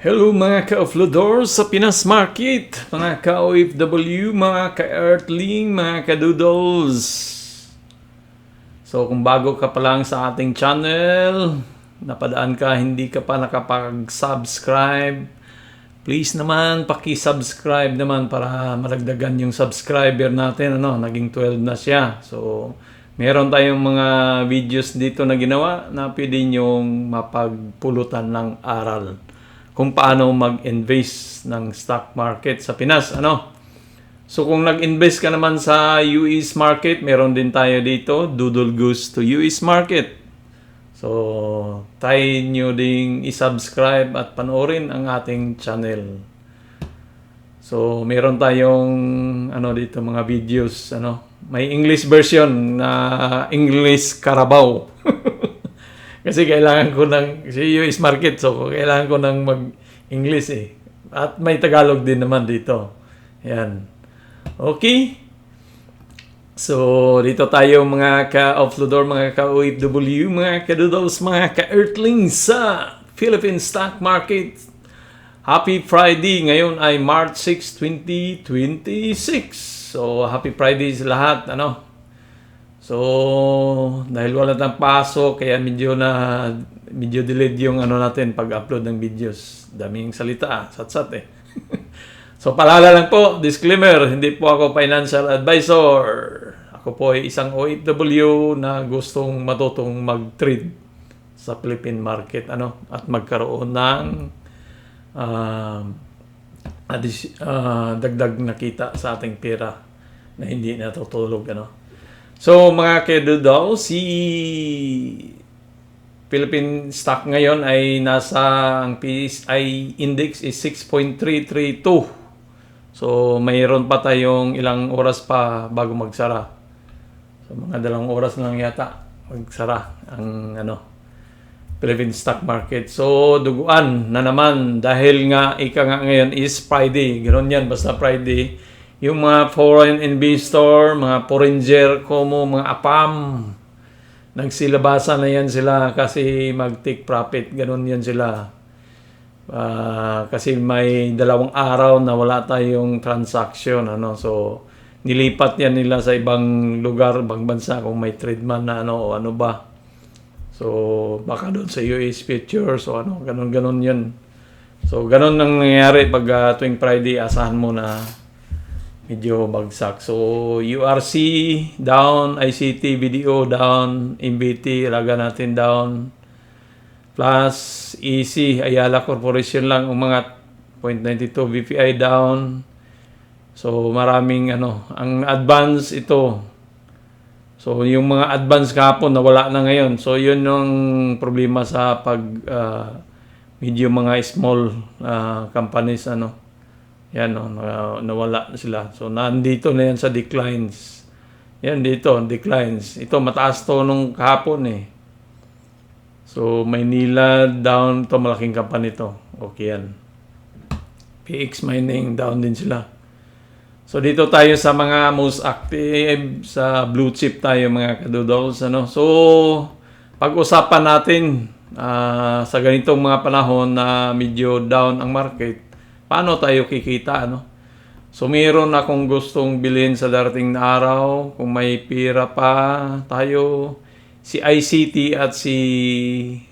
Hello mga ka-offloaders sa Pinas Market, mga ka-OFW, mga ka-Earthling, mga ka-Doodles. So kung bago ka pa lang sa ating channel, napadaan ka, hindi ka pa nakapag-subscribe, please naman paki-subscribe naman para maragdagan yung subscriber natin. Naging 12 na siya. So meron tayong mga videos dito na ginawa na pwede nyong mapagpulutan ng aral kung paano mag-invest ng stock market sa Pinas. So kung nag-invest ka naman sa US market, meron din tayo dito, Doodle Goose to US market. So try nyo ding i-subscribe at panoorin ang ating channel. So meron tayong dito mga videos, may English version na English Carabao. Kasi kailangan ko ng US market, so kailangan ko ng mag-English eh. At may Tagalog din naman dito. Yan. Okay. So, dito tayo mga ka-offloader, mga ka-OFW, mga ka-doodles, mga ka-earthlings sa Philippine stock market. Happy Friday! Ngayon ay March 6, 2026. So, happy Friday sa lahat. So, dahil wala tayong pasok, kaya medyo delayed yung natin pag-upload ng videos. Daming salita, sat-sat eh. So, paalala lang po, disclaimer, hindi po ako financial advisor. Ako po ay isang OFW na gustong matutong mag-trade sa Philippine market, at magkaroon ng dagdag na kita sa ating pera na hindi natutulog, So mga kedoodle, si Philippine stock ngayon ay ang PSI index is 6.332. So mayroon pa tayong ilang oras pa bago magsara. So mga 2 oras na lang yata magsara ang Philippine stock market. So duguan na naman dahil nga ngayon is Friday. Ganoon yan, basta Friday. Yung mga foreign investor, mga foreigner, mga APAM, nagsilabasa na yan sila kasi mag-take profit. Ganun yan sila. Kasi may 2 araw na wala tayong transaction. So, nilipat yan nila sa ibang lugar, ibang bansa kung may trade man na o ano ba. So, baka doon sa US futures o ganun yun. So, ganun ang nangyayari pag tuwing Friday, asahan mo na medyo bagsak. So, URC down, ICT video down, MBT, alaga natin down. Plus, EC, Ayala Corporation lang umangat, 0.92, BPI down. So, maraming ang advance ito. So, yung mga advance kahapon nawala na ngayon. So, yun yung problema sa medyo mga small companies, yan, nawala na sila. So, nandito na yan sa declines. Yan dito, declines. Ito, mataas to nung kahapon eh. So, Maynila down. Ito, malaking company to. Okay yan. PX Mining, down din sila. So, dito tayo sa mga most active, sa blue chip tayo mga kadoodles. So, pag-usapan natin sa ganitong mga panahon na medyo down ang market, paano tayo kikita, So, mayroon akong gustong bilhin sa darating na araw. Kung may pira pa tayo, si ICT at si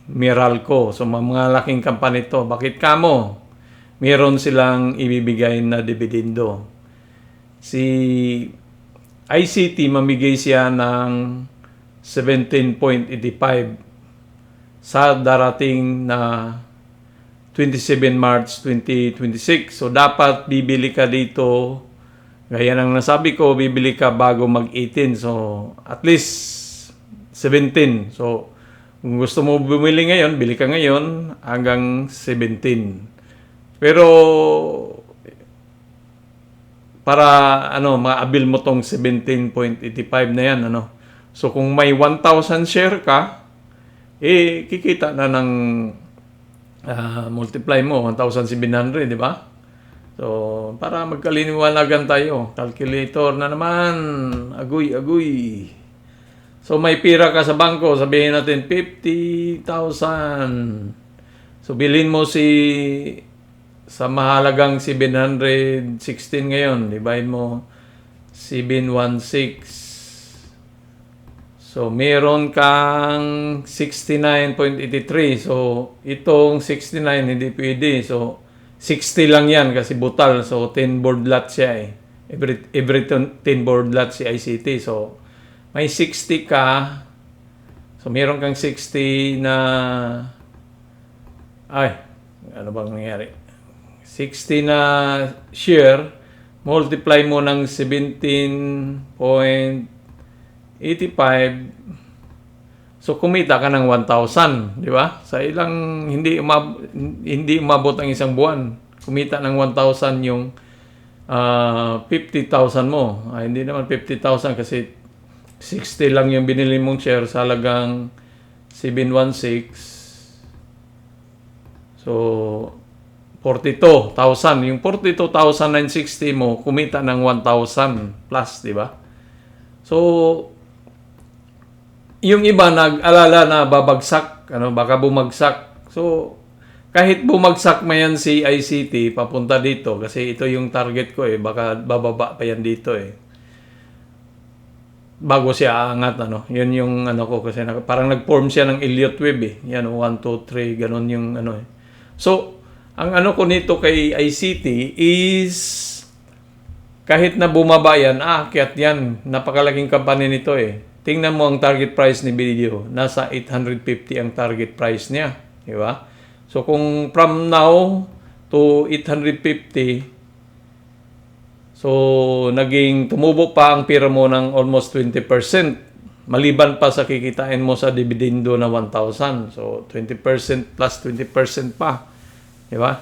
Meralco. So, mga laking company to. Bakit kamo? Meron silang ibibigay na dividendo. Si ICT, mamigay siya ng 17.85 sa darating na 27 March 2026. So, dapat bibili ka dito. Gaya ng nasabi ko, bibili ka bago mag-18. So, at least 17. So, kung gusto mo bumili ngayon, bili ka ngayon hanggang 17. Pero, para maabil mo tong 17.85 na yan, So, kung may 1,000 share ka, kikita na ng multiply mo 1,700, di ba? So, para magkaliniwanagan tayo, calculator na naman, agoy. So, may pira ka sa bangko, sabihin natin 50,000. So, bilhin mo si sa mahalagang 716 ngayon, divide mo 716. So, meron kang 69.83. So, itong 69 hindi pwede. So, 60 lang yan kasi butal. So, 10 board lot siya eh. Every 10 board lot si ICT. So, may 60 ka. So, meron kang 60 na... Ay, ano bang nangyari? 60 na share, multiply mo ng 17.85. So, kumita ka ng 1,000, di ba? Sa ilang, hindi umabot ang isang buwan. Kumita ng 1,000 yung 50,000 mo. Hindi naman 50,000 kasi 60 lang yung binili mong share sa halagang 716. So, 42,000. Yung 42,960 mo, kumita ng 1,000 plus, di ba? So, yung iba nag-alala na babagsak, baka bumagsak. So, kahit bumagsak man yan si ICT, papunta dito, kasi ito yung target ko baka bababa pa yan dito bago siya aangat, Yun yung ko, kasi parang nag-form siya ng Elliott wave Yan, 1, 2, 3, ganun yung So, ang ko nito kay ICT is kahit na bumaba yan, aakyat yan. Napakalaking company nito Tingnan mo ang target price ni video. Nasa 850 ang target price niya. Di ba? So, kung from now to 850, so, naging tumubo pa ang pira mo ng almost 20%. Maliban pa sa kikitain mo sa dividendo na 1,000. So, 20% plus 20% pa. Di ba?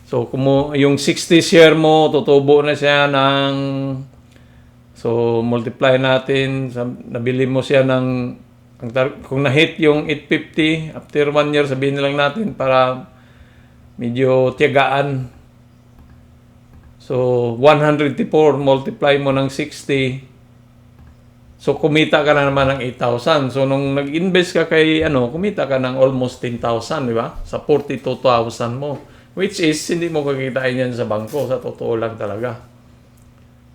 So, kung yung 60 share mo, tutubo na siya ng... So, multiply natin. Nabili mo siya ng... Kung na-hit yung 850, after 1 year, sabihin na lang natin para medyo tiyagaan. So, 154, multiply mo ng 60. So, kumita ka na naman ng 8,000. So, nung nag-invest ka kay, kumita ka ng almost 10,000, di ba? Sa 42,000 mo. Which is, hindi mo kakitain yan sa bangko. Sa totoo lang talaga.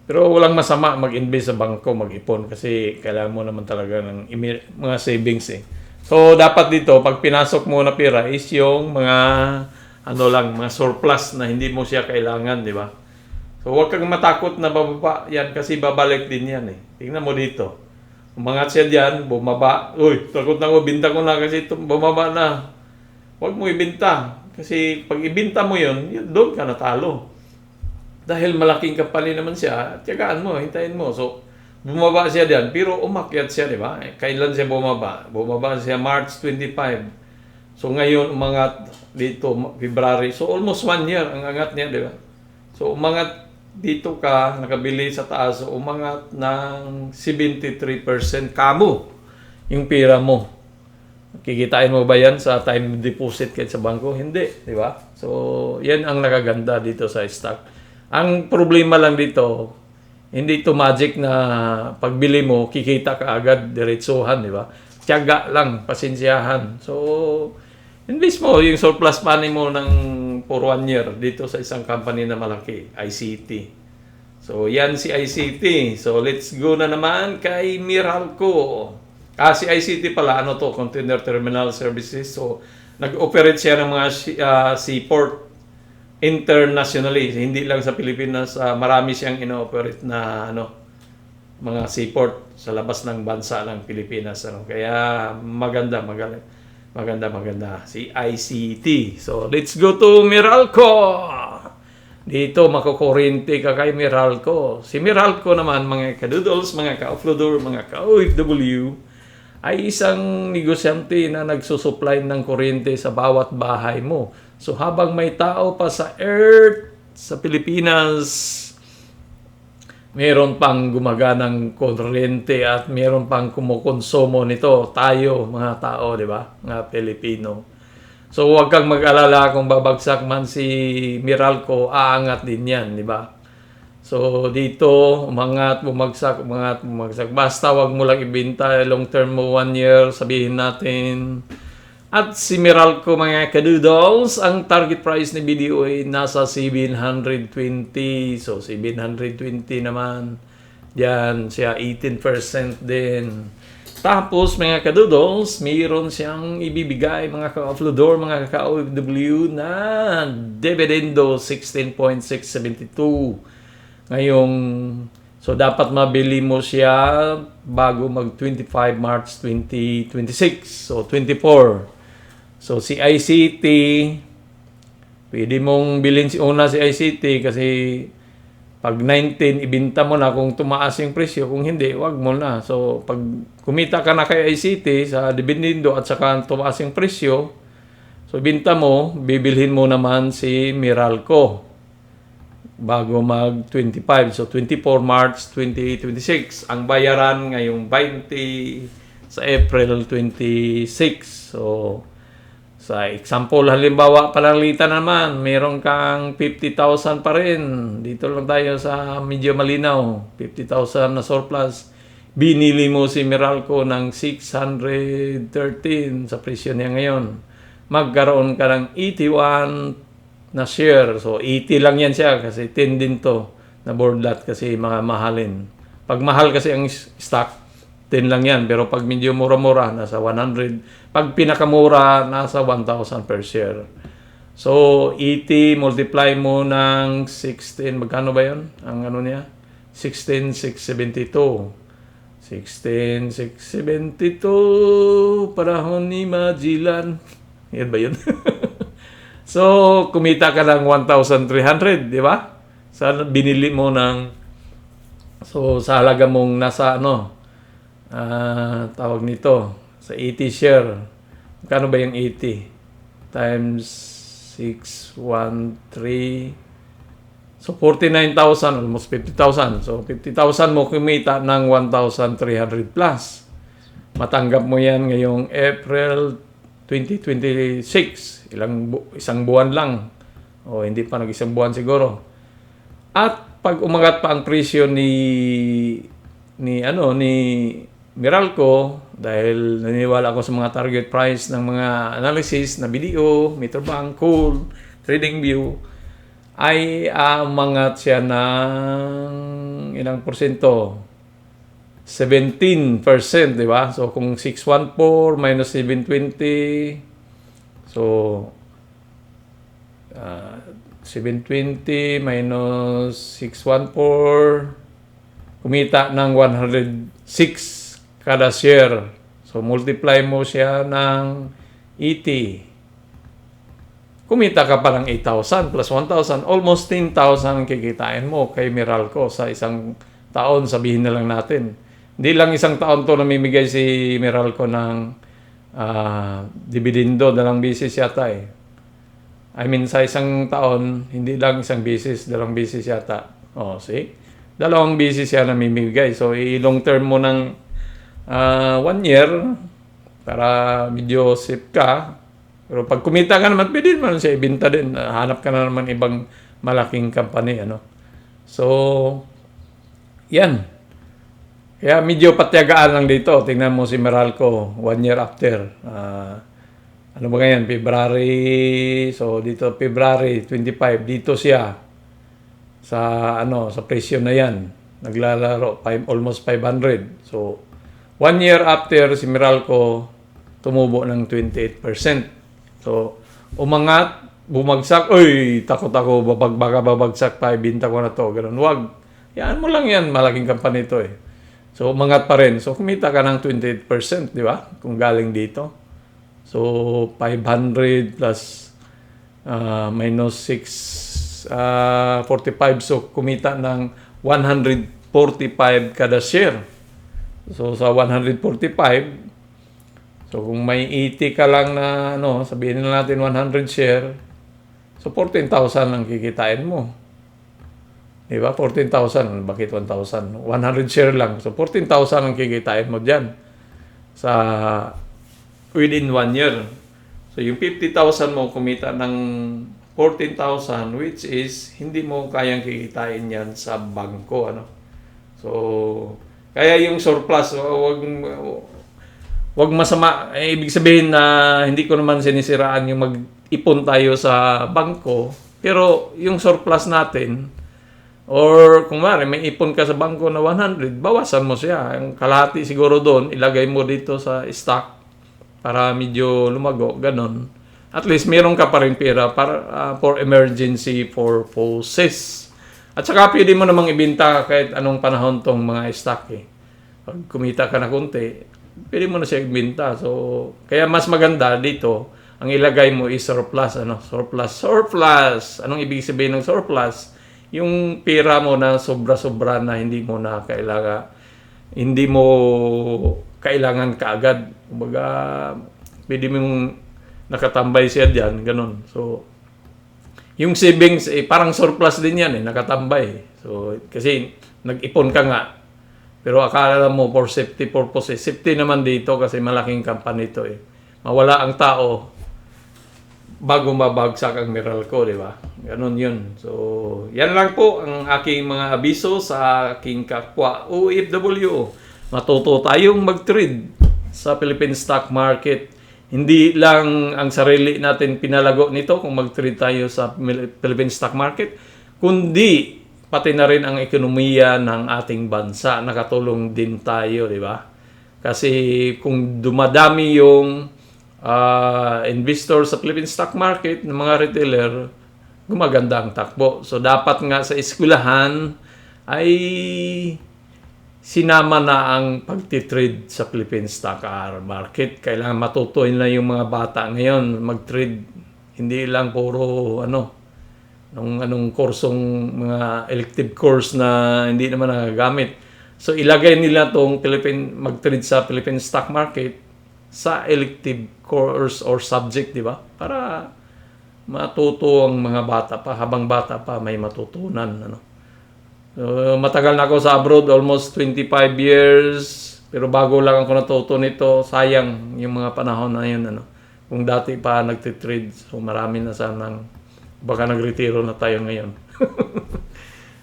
Pero walang masama mag-invest sa bangko, mag-ipon. Kasi kailangan mo naman talaga ng mga savings So, dapat dito, pag pinasok mo na pera, is yung mga, mga surplus na hindi mo siya kailangan, di ba? So, huwag kang matakot na bababa yan kasi babalik din yan Tingnan mo dito. Umangat siya dyan, bumaba. Uy, takot na ko, binta ko na kasi bumaba na. Huwag mo ibinta. Kasi pag ibinta mo yun doon ka natalo. Dahil malaking kapali naman siya, tiyagaan mo, hintayin mo. So, bumaba siya dyan, pero umakyat siya, di ba? Kailan siya bumaba? Bumaba siya March 25. So, ngayon, umangat dito, February. So, almost 1 year ang angat niya, di ba? So, umangat dito ka, nakabili sa taas, so umangat ng 73% kamo yung pera mo. Kikitain mo ba yan sa time deposit kahit sa bangko? Hindi, di ba? So, yan ang nakaganda dito sa stock. Ang problema lang dito, hindi ito magic na pagbili mo, kikita ka agad, diretsuhan, di ba? Tiyaga lang, pasensyahan. So, invest mo yung surplus money mo ng for 1 year dito sa isang company na malaki, ICT. So, yan si ICT. So, let's go na naman kay Meralco. Si ICT pala, Container Terminal Services. So, nag-operate siya ng mga seaport internationally. Hindi lang sa Pilipinas, marami siyang ino-operate na mga seaport sa labas ng bansa ng Pilipinas. Kaya maganda si ICT. So, let's go to Meralco. Dito, makukurente ka kay Meralco. Si Meralco naman, mga ka-doodles, mga ka-offloader, mga ka-OFW, ay isang negosyante na nagsusupply ng kuryente sa bawat bahay mo. So, habang may tao pa sa Earth, sa Pilipinas, meron pang gumaganang kuryente at meron pang kumukonsumo nito. Tayo, mga tao, di ba? Mga Pilipino. So, huwag kang mag-alala kung babagsak man si Meralco, aangat din yan, di ba? So, dito, umangat, bumagsak. Basta huwag mo lang ibenta. Long term mo 1 year, sabihin natin, At si Meralco mga kadoodles, ang target price ni BDO ay nasa 720. So 720 naman. Yan siya 18% din. Tapos mga kadoodles, mayroon siyang ibibigay mga ka-offloader, mga ka-OFW na dividendo 16.672. Ngayong so dapat mabili mo siya bago mag 25 March 2026. So 24. So si ICT, pwede mong bilhin una si ICT kasi pag 19, ibinta mo na kung tumaas yung presyo. Kung hindi, wag mo na. So pag kumita ka na kay ICT sa dividendo at saka tumaas yung presyo, so ibinta mo, bibilhin mo naman si Meralco bago mag 25. So 24 March 2026. Ang bayaran ngayong 20 sa April 26. So sa example, halimbawa, palalita naman, meron kang 50,000 pa rin. Dito lang tayo sa medyo malinaw. 50,000 na surplus. Binili mo si Meralco ng 613 sa presyo niya ngayon. Magkaroon ka ng 81 na share. So, 80 lang yan siya kasi 10 din to na board lot kasi mga mahalin. Pag mahal kasi ang stock, 10 lang yan. Pero pag medyo mura-mura, nasa 100. Pag pinakamura, nasa 1,000 per share. So, 80 multiply mo ng 16. Magkano ba yun? Ang ano niya? 16,672. 16,672. Panahon ni Magellan. Yan ba yun? So, kumita ka ng 1,300. Di ba? Sa binili mo ng so, sa halaga mong nasa ano, tawag nito sa 80 share. Kano ba yung 80 times 613? So 49,000, almost 50,000. So 50,000 mo kumita ng 1,300 plus. Matanggap mo yan ngayong April 2026. Isang buwan lang. O hindi pa nag-isang buwan siguro. At pag umangat pa ang presyo ni Meralco, dahil naniniwala ako sa mga target price ng mga analysis na BDO, Metrobank, Cool, TradingView, ay umangat siya ng ilang porsyento? 17%, di ba? So, kung 614 minus 720, so, 720 minus 614, kumita ng 106 kada share. So, multiply mo siya ng 80. Kumita ka pa ng 8,000 plus 1,000. Almost 10,000 ang kikitain mo kay Meralco sa isang taon. Sabihin na lang natin. Hindi lang isang taon to namimigay si Meralco ng dividendo. Dalang bisis yata eh. I mean, sa isang taon, hindi lang isang bisis, dalang bisis yata. Oh, see? Dalawang bisis siya namimigay. So, i-long term mo ng 1 year para medyo safe ka. Pero pag kumita ka naman, pwede naman siya ibenta din. Hanap ka na naman ibang malaking company. Ano? So, yan. Kaya medyo patyagaan lang dito. Tingnan mo si Meralco 1 year after. Ano ba ngayon? February. So, dito February 25. Dito siya sa sa presyo na yan. Naglalaro almost 500. So, 1 year after si Meralco tumubo ng 28%. So, umangat, bumagsak, oy, takot ako, baka babagsak pa, ibinta ko na to, ganun. Wag. Yan mo lang yan, malaking company to eh. So, umangat pa rin. So, kumita ka ng 28%, di ba? Kung galing dito. So, 500 plus minus 645. So, kumita ng 145 kada share. So, sa 145, so kung may 80 ka lang na, sabihin na natin 100 share, so 14,000 ang kikitain mo. Di ba? 14,000. Bakit 1,000? 100 share lang. So, 14,000 ang kikitain mo dyan sa within 1 year. So, yung 50,000 mo kumita ng 14,000, which is hindi mo kayang kikitain yan sa bangko. So, kaya yung surplus, wag masama. Ibig sabihin na hindi ko naman sinisiraan yung mag-ipon tayo sa bangko. Pero yung surplus natin, or kung mari, may ipon ka sa bangko na 100, bawasan mo siya. Yung kalahati siguro doon, ilagay mo dito sa stock para medyo lumago, ganon. At least meron ka pa rin pera para, for emergency purposes. At saka pwede mo namang ibenta kahit anong panahon tong mga stock eh. Pag kumita ka na konti, pwede mo na siya ibenta. So, kaya mas maganda dito, ang ilagay mo is surplus. Surplus. Anong ibig sabihin ng surplus? Yung pera mo na sobra-sobra na hindi mo kailangan kaagad. Kumbaga, pwede mong nakatambay siya diyan, ganun. So, yung savings, parang surplus din yan, nakatambay. So, kasi nag-ipon ka nga. Pero akala mo for safety purposes. Safety naman dito kasi malaking company ito eh. Mawala ang tao bago mabagsak ang Meralco, di ba? Ganon yun. So, yan lang po ang aking mga abiso sa aking kapwa OFW. Matuto tayong mag-trade sa Philippine stock market. Hindi lang ang sarili natin pinalago nito kung mag-trade tayo sa Philippine stock market, kundi pati na rin ang ekonomiya ng ating bansa. Nakatulong din tayo, di ba? Kasi kung dumadami yung investor sa Philippine stock market, ng mga retailer, gumaganda ang takbo. So, dapat nga sa eskwelahan ay sinama na ang pagtitrade sa Philippine stock market. Kailangan matutuin na yung mga bata ngayon mag-trade. Hindi lang puro anong kursong mga elective course na hindi naman nagagamit. So, ilagay nila tong mag-trade sa Philippine stock market sa elective course or subject, di ba? Para matuto ang mga bata pa, habang bata pa may matutunan. So, matagal na ako sa abroad, almost 25 years, pero bago lang ako natuto nito, sayang yung mga panahon na yun. Kung dati pa nagtitrade, so marami na sanang, baka nagretiro na tayo ngayon.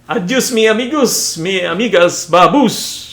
Adios mi amigos, mi amigas, babus!